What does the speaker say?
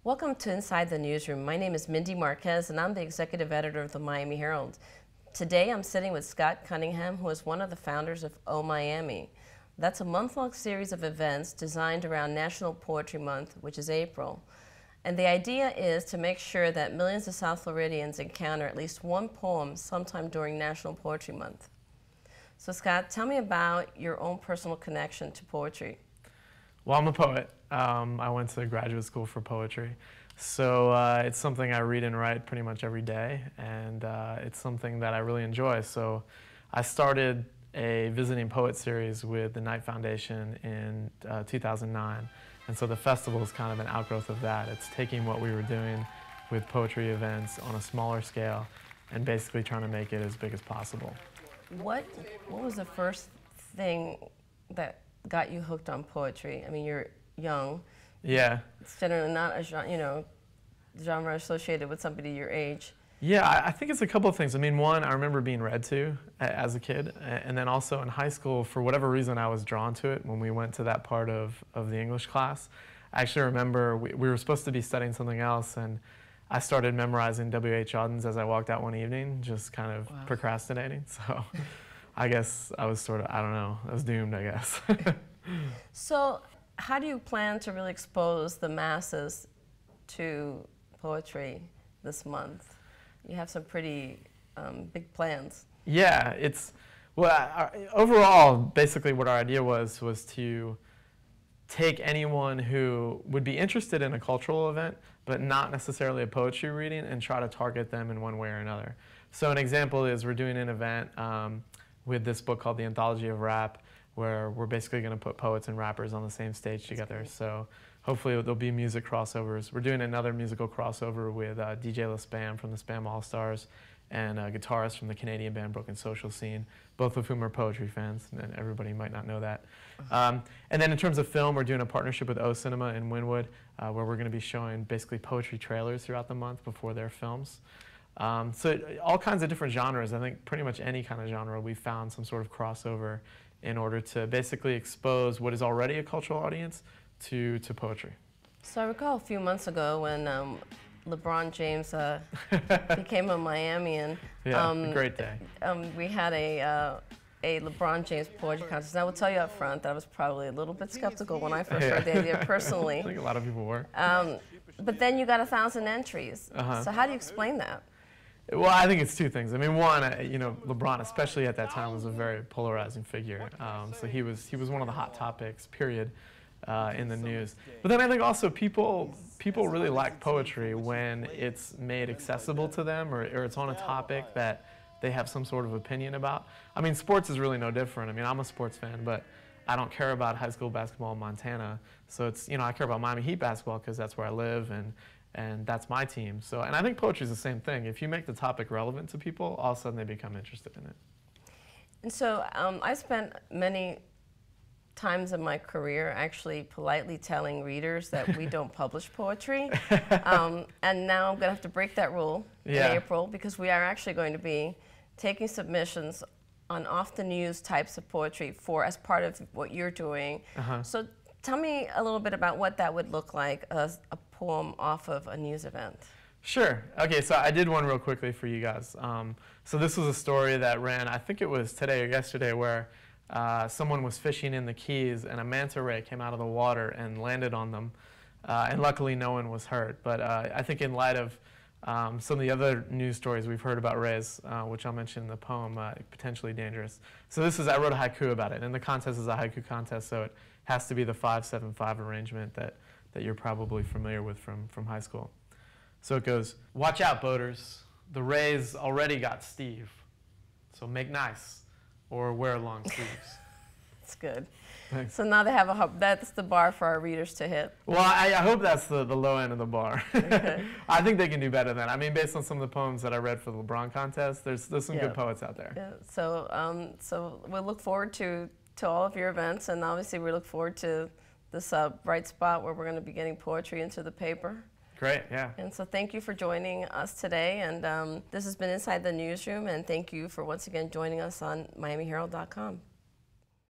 Welcome to Inside the Newsroom. My name is Mindy Marquez, and I'm the executive editor of the Miami Herald. Today I'm sitting with Scott Cunningham, who is one of the founders of Oh Miami. That's a month-long series of events designed around National Poetry Month, which is April. And the idea is to make sure that millions of South Floridians encounter at least one poem sometime during National Poetry Month. So Scott, tell me about your own personal connection to poetry. Well, I'm a poet. I went to graduate school for poetry. So it's something I read and write pretty much every day, and it's something that I really enjoy. So I started a visiting poet series with the Knight Foundation in 2009. And so the festival is kind of an outgrowth of that. It's taking what we were doing with poetry events on a smaller scale and basically trying to make it as big as possible. What was the first thing that got you hooked on poetry? I mean, you're young. Yeah. It's generally not a genre associated with somebody your age. Yeah, I think it's a couple of things. I mean, one, I remember being read to as a kid, and then also in high school, for whatever reason, I was drawn to it when we went to that part of the English class. I actually remember we were supposed to be studying something else, and I started memorizing W.H. Auden's as I walked out one evening, just kind of procrastinating. So I guess I was sort of, I don't know, I was doomed, I guess. So how do you plan to really expose the masses to poetry this month? You have some pretty big plans. Yeah, overall, basically what our idea was to take anyone who would be interested in a cultural event, but not necessarily a poetry reading, and try to target them in one way or another. So an example is we're doing an event with this book called The Anthology of Rap, where we're basically going to put poets and rappers on the same stage together. So hopefully there'll be music crossovers. We're doing another musical crossover with DJ LaSpam from the Spam All-Stars and a guitarist from the Canadian band Broken Social Scene, both of whom are poetry fans, and everybody might not know that. And then in terms of film, we're doing a partnership with O Cinema in Wynwood, where we're going to be showing basically poetry trailers throughout the month before their films. So all kinds of different genres. I think pretty much any kind of genre we found some sort of crossover in order to basically expose what is already a cultural audience to poetry. So I recall a few months ago when LeBron James became a Miamian. Yeah, a great day. We had a LeBron James poetry contest. And I will tell you up front that I was probably a little bit skeptical when I first heard the idea personally. I think a lot of people were. But then you got 1,000 entries. So how do you explain that? Well, I think it's two things. I mean, one, LeBron, especially at that time, was a very polarizing figure. So he was one of the hot topics, period, in the news. But then I think also people really like poetry when it's made accessible to them, or it's on a topic that they have some sort of opinion about. I mean, sports is really no different. I mean, I'm a sports fan, but I don't care about high school basketball in Montana. So it's, I care about Miami Heat basketball because that's where I live, and that's my team. So, and I think poetry is the same thing. If you make the topic relevant to people, all of a sudden they become interested in it. And so I spent many times in my career actually politely telling readers that we don't publish poetry. And now I'm going to have to break that rule in April, because we are actually going to be taking submissions on often used types of poetry as part of what you're doing. So tell me a little bit about what that would look like as a poem off of a news event. Sure. Okay, so I did one real quickly for you guys. So this was a story that ran, I think it was today or yesterday, where someone was fishing in the Keys and a manta ray came out of the water and landed on them. And luckily no one was hurt. But I think in light of some of the other news stories we've heard about rays, which I'll mention in the poem, potentially dangerous. So I wrote a haiku about it, and the contest is a haiku contest, so it has to be the 5-7-5 arrangement that you're probably familiar with from high school. So it goes, watch out, boaters. The rays already got Steve. So make nice or wear long sleeves. That's good. Thanks. So now they have that's the bar for our readers to hit. Well, I hope that's the low end of the bar. Okay. I think they can do better than that. I mean, based on some of the poems that I read for the LeBron contest, there's some good poets out there. Yeah. So we'll look forward to all of your events, and obviously we look forward to this bright spot where we're going to be getting poetry into the paper. Great, yeah. And so thank you for joining us today, and this has been Inside the Newsroom, and thank you for once again joining us on MiamiHerald.com.